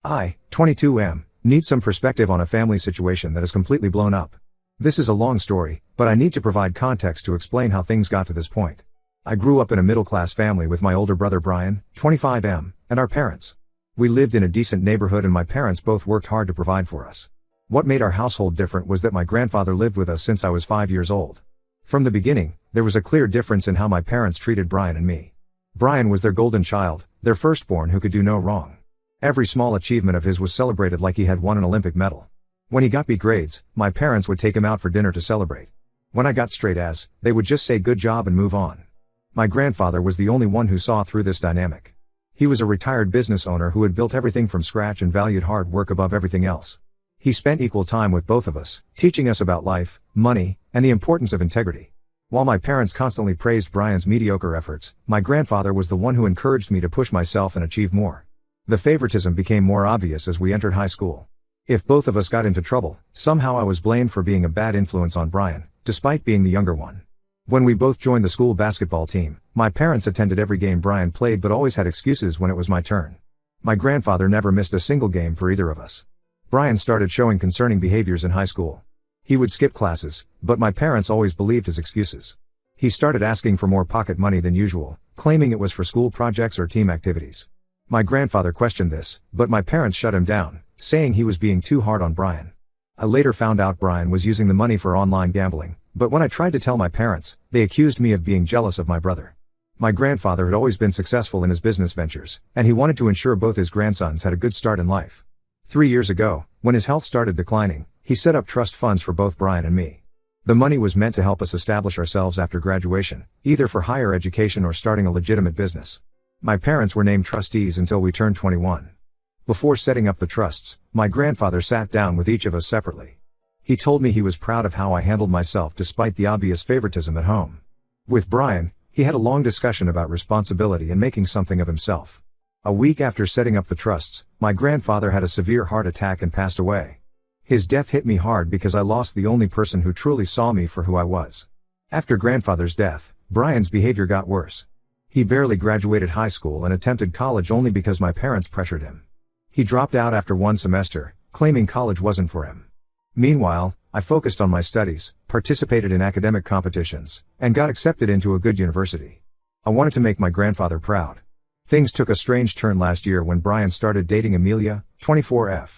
I, 22 need some perspective on a family situation that is completely blown up. This is a long story, but I need to provide context to explain how things got to this point. I grew up in a middle-class family with my older brother Brian, 25 and our parents. We lived in a decent neighborhood and my parents both worked hard to provide for us. What made our household different was that my grandfather lived with us since I was 5 years old. From the beginning, there was a clear difference in how my parents treated Brian and me. Brian was their golden child, their firstborn who could do no wrong. Every small achievement of his was celebrated like he had won an Olympic medal. When he got B grades, my parents would take him out for dinner to celebrate. When I got straight A's, they would just say good job and move on. My grandfather was the only one who saw through this dynamic. He was a retired business owner who had built everything from scratch and valued hard work above everything else. He spent equal time with both of us, teaching us about life, money, and the importance of integrity. While my parents constantly praised Brian's mediocre efforts, my grandfather was the one who encouraged me to push myself and achieve more. The favoritism became more obvious as we entered high school. If both of us got into trouble, somehow I was blamed for being a bad influence on Brian, despite being the younger one. When we both joined the school basketball team, my parents attended every game Brian played but always had excuses when it was my turn. My grandfather never missed a single game for either of us. Brian started showing concerning behaviors in high school. He would skip classes, but my parents always believed his excuses. He started asking for more pocket money than usual, claiming it was for school projects or team activities. My grandfather questioned this, but my parents shut him down, saying he was being too hard on Brian. I later found out Brian was using the money for online gambling, but when I tried to tell my parents, they accused me of being jealous of my brother. My grandfather had always been successful in his business ventures, and he wanted to ensure both his grandsons had a good start in life. 3 years ago, when his health started declining, he set up trust funds for both Brian and me. The money was meant to help us establish ourselves after graduation, either for higher education or starting a legitimate business. My parents were named trustees until we turned 21. Before setting up the trusts, my grandfather sat down with each of us separately. He told me he was proud of how I handled myself despite the obvious favoritism at home. With Brian, he had a long discussion about responsibility and making something of himself. A week after setting up the trusts, my grandfather had a severe heart attack and passed away. His death hit me hard because I lost the only person who truly saw me for who I was. After grandfather's death, Brian's behavior got worse. He barely graduated high school and attempted college only because my parents pressured him. He dropped out after one semester, claiming college wasn't for him. Meanwhile, I focused on my studies, participated in academic competitions, and got accepted into a good university. I wanted to make my grandfather proud. Things took a strange turn last year when Brian started dating Amelia, 24.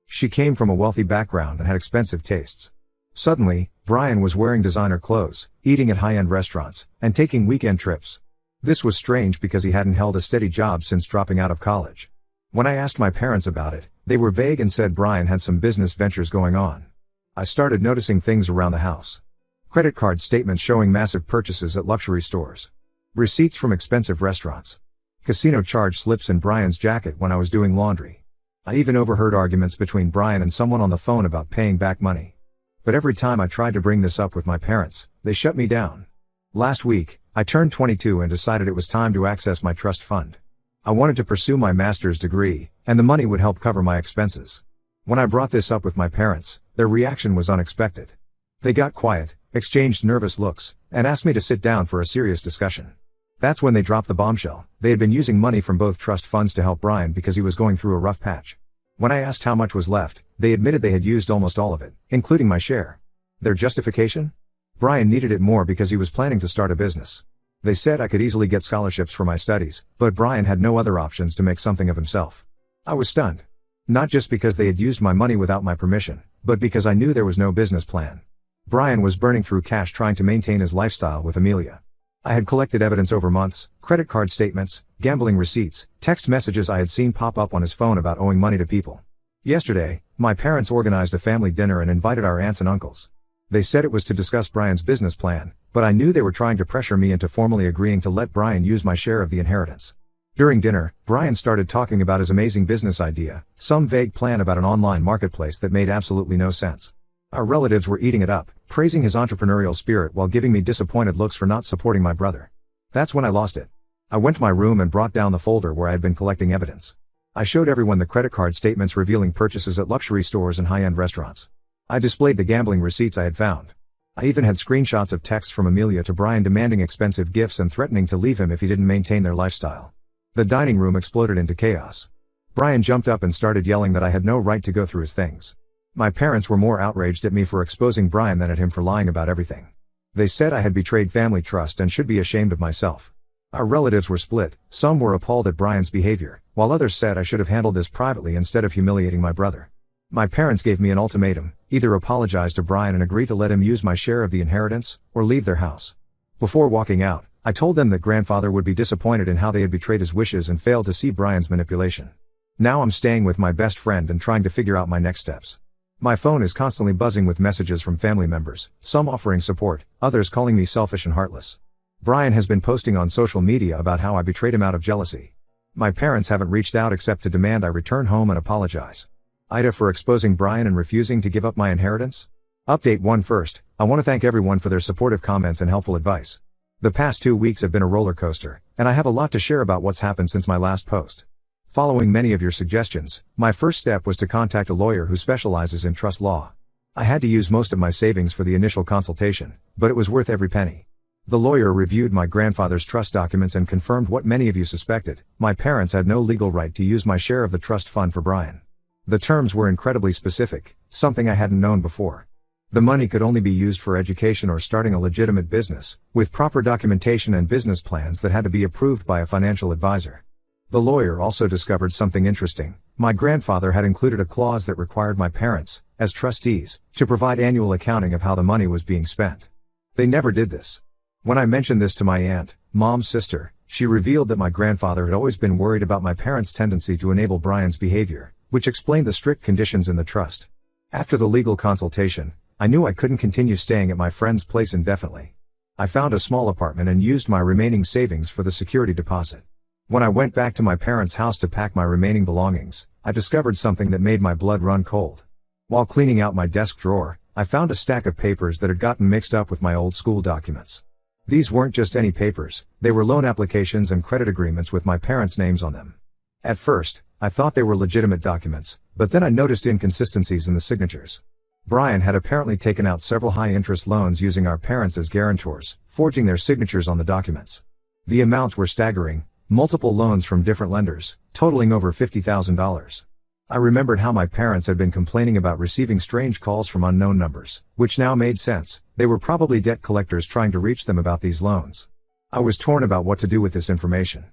She came from a wealthy background and had expensive tastes. Suddenly, Brian was wearing designer clothes, eating at high-end restaurants, and taking weekend trips. This was strange because he hadn't held a steady job since dropping out of college. When I asked my parents about it, they were vague and said Brian had some business ventures going on. I started noticing things around the house. Credit card statements showing massive purchases at luxury stores. Receipts from expensive restaurants. Casino charge slips in Brian's jacket when I was doing laundry. I even overheard arguments between Brian and someone on the phone about paying back money. But every time I tried to bring this up with my parents, they shut me down. Last week, I turned 22 and decided it was time to access my trust fund. I wanted to pursue my master's degree, and the money would help cover my expenses. When I brought this up with my parents, their reaction was unexpected. They got quiet, exchanged nervous looks, and asked me to sit down for a serious discussion. That's when they dropped the bombshell. They had been using money from both trust funds to help Brian because he was going through a rough patch. When I asked how much was left, they admitted they had used almost all of it, including my share. Their justification? Brian needed it more because he was planning to start a business. They said I could easily get scholarships for my studies, but Brian had no other options to make something of himself. I was stunned. Not just because they had used my money without my permission, but because I knew there was no business plan. Brian was burning through cash trying to maintain his lifestyle with Amelia. I had collected evidence over months, credit card statements, gambling receipts, text messages I had seen pop up on his phone about owing money to people. Yesterday, my parents organized a family dinner and invited our aunts and uncles. They said it was to discuss Brian's business plan, but I knew they were trying to pressure me into formally agreeing to let Brian use my share of the inheritance. During dinner, Brian started talking about his amazing business idea, some vague plan about an online marketplace that made absolutely no sense. Our relatives were eating it up, praising his entrepreneurial spirit while giving me disappointed looks for not supporting my brother. That's when I lost it. I went to my room and brought down the folder where I had been collecting evidence. I showed everyone the credit card statements revealing purchases at luxury stores and high-end restaurants. I displayed the gambling receipts I had found. I even had screenshots of texts from Amelia to Brian demanding expensive gifts and threatening to leave him if he didn't maintain their lifestyle. The dining room exploded into chaos. Brian jumped up and started yelling that I had no right to go through his things. My parents were more outraged at me for exposing Brian than at him for lying about everything. They said I had betrayed family trust and should be ashamed of myself. Our relatives were split. Some were appalled at Brian's behavior, while others said I should have handled this privately instead of humiliating my brother. My parents gave me an ultimatum: either apologize to Brian and agree to let him use my share of the inheritance, or leave their house. Before walking out, I told them that grandfather would be disappointed in how they had betrayed his wishes and failed to see Brian's manipulation. Now I'm staying with my best friend and trying to figure out my next steps. My phone is constantly buzzing with messages from family members, some offering support, others calling me selfish and heartless. Brian has been posting on social media about how I betrayed him out of jealousy. My parents haven't reached out except to demand I return home and apologize. Ida for exposing Brian and refusing to give up my inheritance? Update 1. First, I want to thank everyone for their supportive comments and helpful advice. The past 2 weeks have been a roller coaster, and I have a lot to share about what's happened since my last post. Following many of your suggestions, my first step was to contact a lawyer who specializes in trust law. I had to use most of my savings for the initial consultation, but it was worth every penny. The lawyer reviewed my grandfather's trust documents and confirmed what many of you suspected: my parents had no legal right to use my share of the trust fund for Brian. The terms were incredibly specific, something I hadn't known before. The money could only be used for education or starting a legitimate business, with proper documentation and business plans that had to be approved by a financial advisor. The lawyer also discovered something interesting. My grandfather had included a clause that required my parents, as trustees, to provide annual accounting of how the money was being spent. They never did this. When I mentioned this to my aunt, mom's sister, she revealed that my grandfather had always been worried about my parents' tendency to enable Brian's behavior, which explained the strict conditions in the trust. After the legal consultation, I knew I couldn't continue staying at my friend's place indefinitely. I found a small apartment and used my remaining savings for the security deposit. When I went back to my parents' house to pack my remaining belongings, I discovered something that made my blood run cold. While cleaning out my desk drawer, I found a stack of papers that had gotten mixed up with my old school documents. These weren't just any papers, they were loan applications and credit agreements with my parents' names on them. At first, I thought they were legitimate documents, but then I noticed inconsistencies in the signatures. Brian had apparently taken out several high-interest loans using our parents as guarantors, forging their signatures on the documents. The amounts were staggering: multiple loans from different lenders, totaling over $50,000. I remembered how my parents had been complaining about receiving strange calls from unknown numbers, which now made sense. They were probably debt collectors trying to reach them about these loans. I was torn about what to do with this information.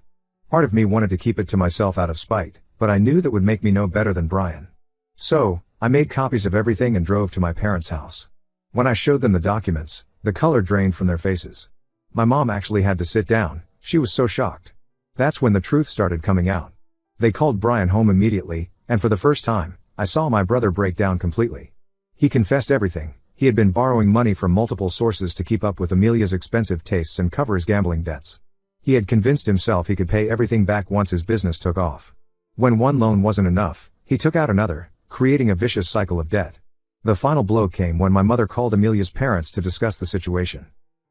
Part of me wanted to keep it to myself out of spite, but I knew that would make me no better than Brian. So, I made copies of everything and drove to my parents' house. When I showed them the documents, the color drained from their faces. My mom actually had to sit down, she was so shocked. That's when the truth started coming out. They called Brian home immediately, and for the first time, I saw my brother break down completely. He confessed everything. He had been borrowing money from multiple sources to keep up with Amelia's expensive tastes and cover his gambling debts. He had convinced himself he could pay everything back once his business took off. When one loan wasn't enough, he took out another, creating a vicious cycle of debt. The final blow came when my mother called Amelia's parents to discuss the situation.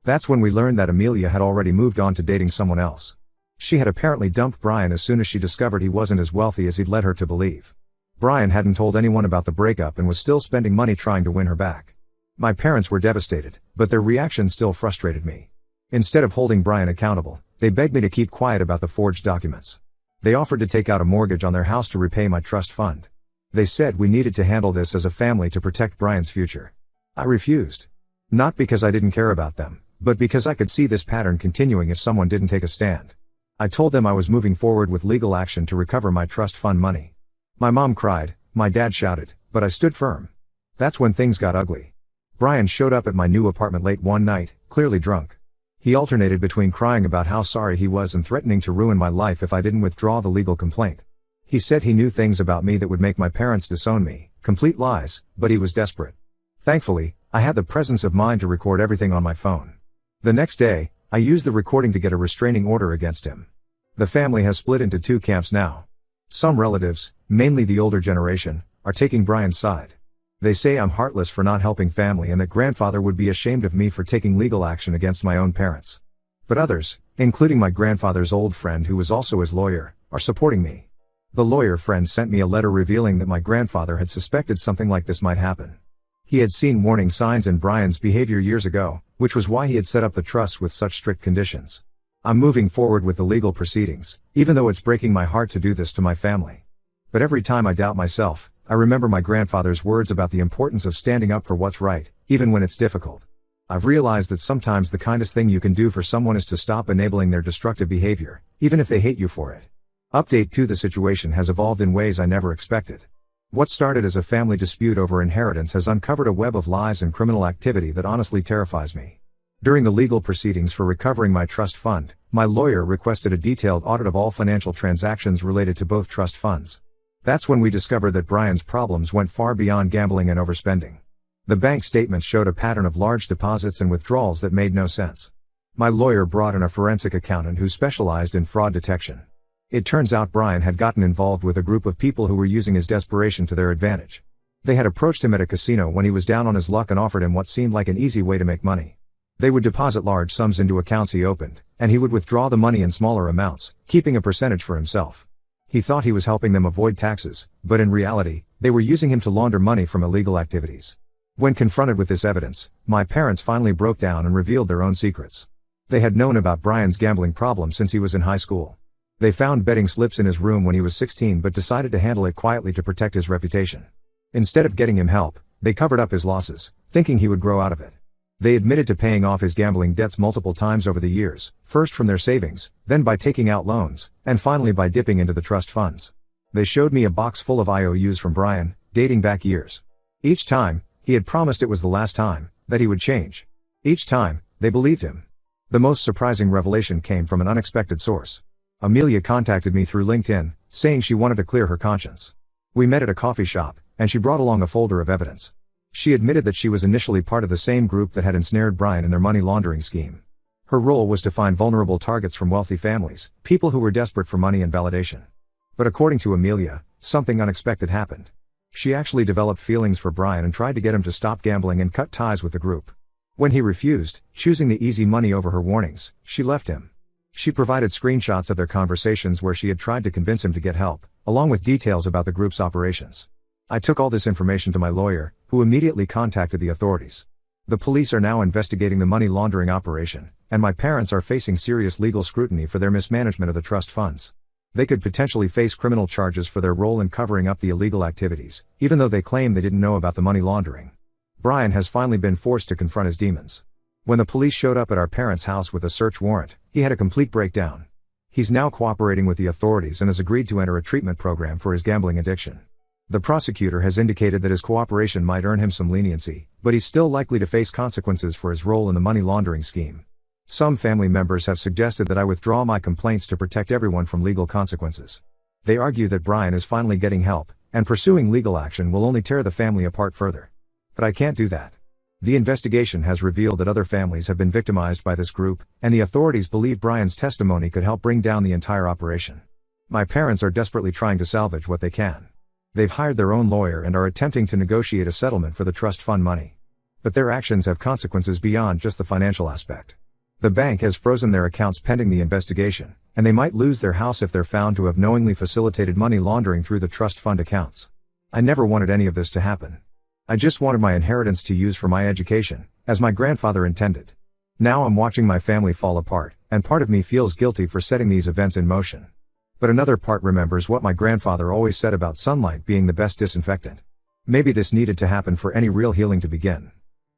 That's when we learned that Amelia had already moved on to dating someone else. She had apparently dumped Brian as soon as she discovered he wasn't as wealthy as he'd led her to believe. Brian hadn't told anyone about the breakup and was still spending money trying to win her back. My parents were devastated, but their reaction still frustrated me. Instead of holding Brian accountable, they begged me to keep quiet about the forged documents. They offered to take out a mortgage on their house to repay my trust fund. They said we needed to handle this as a family to protect Brian's future. I refused. Not because I didn't care about them, but because I could see this pattern continuing if someone didn't take a stand. I told them I was moving forward with legal action to recover my trust fund money. My mom cried, my dad shouted, but I stood firm. That's when things got ugly. Brian showed up at my new apartment late one night, clearly drunk. He alternated between crying about how sorry he was and threatening to ruin my life if I didn't withdraw the legal complaint. He said he knew things about me that would make my parents disown me, complete lies, but he was desperate. Thankfully, I had the presence of mind to record everything on my phone. The next day, I used the recording to get a restraining order against him. The family has split into two camps now. Some relatives, mainly the older generation, are taking Brian's side. They say I'm heartless for not helping family and that grandfather would be ashamed of me for taking legal action against my own parents. But others, including my grandfather's old friend who was also his lawyer, are supporting me. The lawyer friend sent me a letter revealing that my grandfather had suspected something like this might happen. He had seen warning signs in Brian's behavior years ago, which was why he had set up the trust with such strict conditions. I'm moving forward with the legal proceedings, even though it's breaking my heart to do this to my family. But every time I doubt myself, I remember my grandfather's words about the importance of standing up for what's right, even when it's difficult. I've realized that sometimes the kindest thing you can do for someone is to stop enabling their destructive behavior, even if they hate you for it. Update 2: The situation has evolved in ways I never expected. What started as a family dispute over inheritance has uncovered a web of lies and criminal activity that honestly terrifies me. During the legal proceedings for recovering my trust fund, my lawyer requested a detailed audit of all financial transactions related to both trust funds. That's when we discovered that Brian's problems went far beyond gambling and overspending. The bank statements showed a pattern of large deposits and withdrawals that made no sense. My lawyer brought in a forensic accountant who specialized in fraud detection. It turns out Brian had gotten involved with a group of people who were using his desperation to their advantage. They had approached him at a casino when he was down on his luck and offered him what seemed like an easy way to make money. They would deposit large sums into accounts he opened, and he would withdraw the money in smaller amounts, keeping a percentage for himself. He thought he was helping them avoid taxes, but in reality, they were using him to launder money from illegal activities. When confronted with this evidence, my parents finally broke down and revealed their own secrets. They had known about Brian's gambling problem since he was in high school. They found betting slips in his room when he was 16 but decided to handle it quietly to protect his reputation. Instead of getting him help, they covered up his losses, thinking he would grow out of it. They admitted to paying off his gambling debts multiple times over the years, first from their savings, then by taking out loans, and finally by dipping into the trust funds. They showed me a box full of IOUs from Brian, dating back years. Each time, he had promised it was the last time, that he would change. Each time, they believed him. The most surprising revelation came from an unexpected source. Amelia contacted me through LinkedIn, saying she wanted to clear her conscience. We met at a coffee shop, and she brought along a folder of evidence. She admitted that she was initially part of the same group that had ensnared Brian in their money laundering scheme. Her role was to find vulnerable targets from wealthy families, people who were desperate for money and validation. But according to Amelia, something unexpected happened. She actually developed feelings for Brian and tried to get him to stop gambling and cut ties with the group. When he refused, choosing the easy money over her warnings, she left him. She provided screenshots of their conversations where she had tried to convince him to get help, along with details about the group's operations. I took all this information to my lawyer, who immediately contacted the authorities. The police are now investigating the money laundering operation, and my parents are facing serious legal scrutiny for their mismanagement of the trust funds. They could potentially face criminal charges for their role in covering up the illegal activities, even though they claim they didn't know about the money laundering. Brian has finally been forced to confront his demons. When the police showed up at our parents' house with a search warrant, he had a complete breakdown. He's now cooperating with the authorities and has agreed to enter a treatment program for his gambling addiction. The prosecutor has indicated that his cooperation might earn him some leniency, but he's still likely to face consequences for his role in the money laundering scheme. Some family members have suggested that I withdraw my complaints to protect everyone from legal consequences. They argue that Brian is finally getting help, and pursuing legal action will only tear the family apart further. But I can't do that. The investigation has revealed that other families have been victimized by this group, and the authorities believe Brian's testimony could help bring down the entire operation. My parents are desperately trying to salvage what they can. They've hired their own lawyer and are attempting to negotiate a settlement for the trust fund money. But their actions have consequences beyond just the financial aspect. The bank has frozen their accounts pending the investigation, and they might lose their house if they're found to have knowingly facilitated money laundering through the trust fund accounts. I never wanted any of this to happen. I just wanted my inheritance to use for my education, as my grandfather intended. Now I'm watching my family fall apart, and part of me feels guilty for setting these events in motion. But another part remembers what my grandfather always said about sunlight being the best disinfectant. Maybe this needed to happen for any real healing to begin.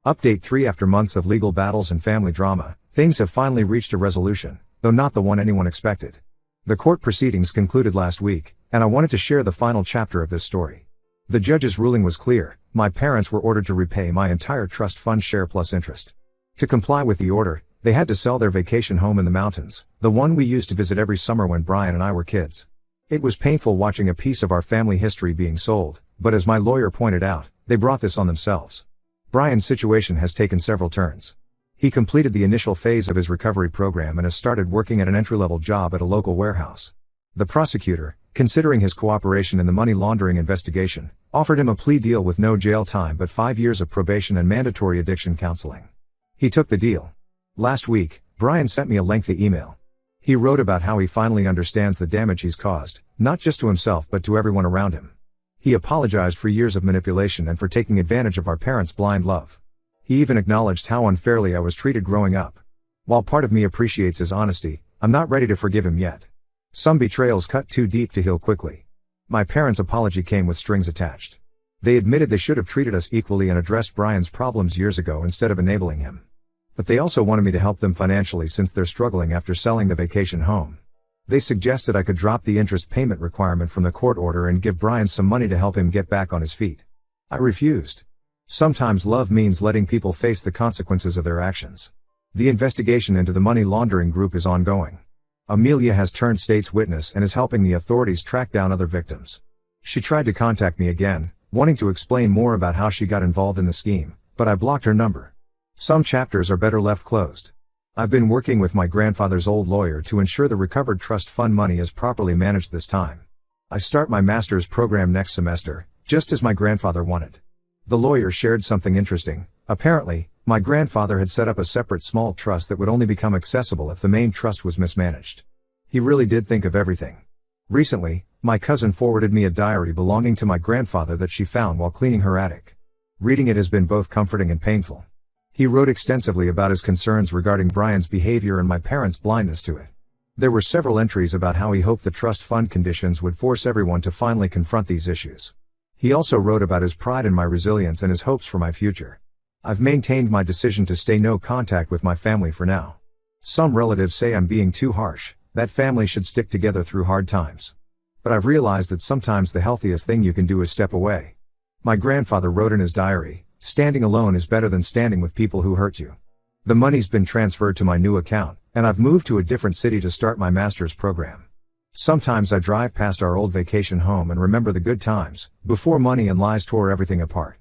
Update 3: After months of legal battles and family drama, things have finally reached a resolution, though not the one anyone expected. The court proceedings concluded last week, and I wanted to share the final chapter of this story. The judge's ruling was clear: my parents were ordered to repay my entire trust fund share plus interest. To comply with the order, they had to sell their vacation home in the mountains, the one we used to visit every summer when Brian and I were kids. It was painful watching a piece of our family history being sold, but as my lawyer pointed out, they brought this on themselves. Brian's situation has taken several turns. He completed the initial phase of his recovery program and has started working at an entry-level job at a local warehouse. The prosecutor, considering his cooperation in the money laundering investigation, offered him a plea deal with no jail time but 5 years of probation and mandatory addiction counseling. He took the deal. Last week, Brian sent me a lengthy email. He wrote about how he finally understands the damage he's caused, not just to himself but to everyone around him. He apologized for years of manipulation and for taking advantage of our parents' blind love. He even acknowledged how unfairly I was treated growing up. While part of me appreciates his honesty, I'm not ready to forgive him yet. Some betrayals cut too deep to heal quickly. My parents' apology came with strings attached. They admitted they should have treated us equally and addressed Brian's problems years ago instead of enabling him. But they also wanted me to help them financially since they're struggling after selling the vacation home. They suggested I could drop the interest payment requirement from the court order and give Brian some money to help him get back on his feet. I refused. Sometimes love means letting people face the consequences of their actions. The investigation into the money laundering group is ongoing. Amelia has turned state's witness and is helping the authorities track down other victims. She tried to contact me again, wanting to explain more about how she got involved in the scheme, but I blocked her number. Some chapters are better left closed. I've been working with my grandfather's old lawyer to ensure the recovered trust fund money is properly managed this time. I start my master's program next semester, just as my grandfather wanted. The lawyer shared something interesting. Apparently, my grandfather had set up a separate small trust that would only become accessible if the main trust was mismanaged. He really did think of everything. Recently, my cousin forwarded me a diary belonging to my grandfather that she found while cleaning her attic. Reading it has been both comforting and painful. He wrote extensively about his concerns regarding Brian's behavior and my parents' blindness to it. There were several entries about how he hoped the trust fund conditions would force everyone to finally confront these issues. He also wrote about his pride in my resilience and his hopes for my future. I've maintained my decision to stay no contact with my family for now. Some relatives say I'm being too harsh, that family should stick together through hard times. But I've realized that sometimes the healthiest thing you can do is step away. My grandfather wrote in his diary, "Standing alone is better than standing with people who hurt you." The money's been transferred to my new account, and I've moved to a different city to start my master's program. Sometimes I drive past our old vacation home and remember the good times, before money and lies tore everything apart.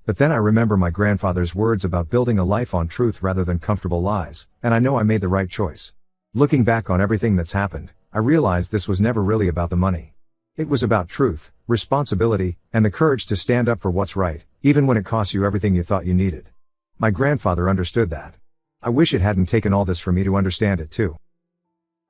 But then I remember my grandfather's words about building a life on truth rather than comfortable lies, and I know I made the right choice. Looking back on everything that's happened, I realized this was never really about the money. It was about truth, responsibility, and the courage to stand up for what's right, even when it costs you everything you thought you needed. My grandfather understood that. I wish it hadn't taken all this for me to understand it too.